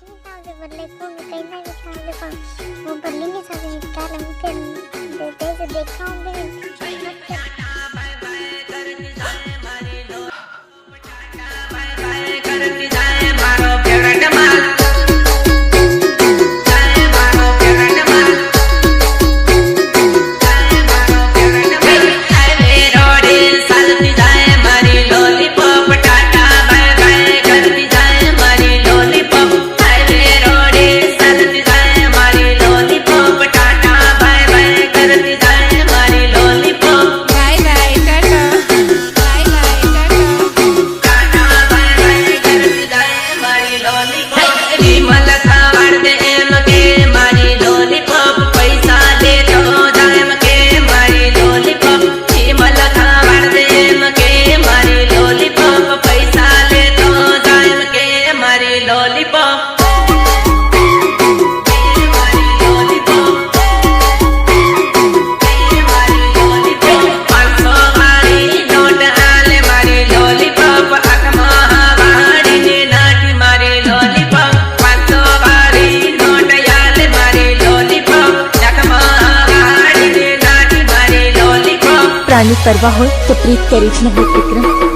બદલે કોણ કઈ ના વિચારે પણ હું બદલીને સાથે કાલે મુકે તે દેખાઉં દે કરતી જાય મારો ફેવરેટ માલ પ્રાણી કરવા હોય તો પ્રીત કરી જ નહીં વિક્રમ।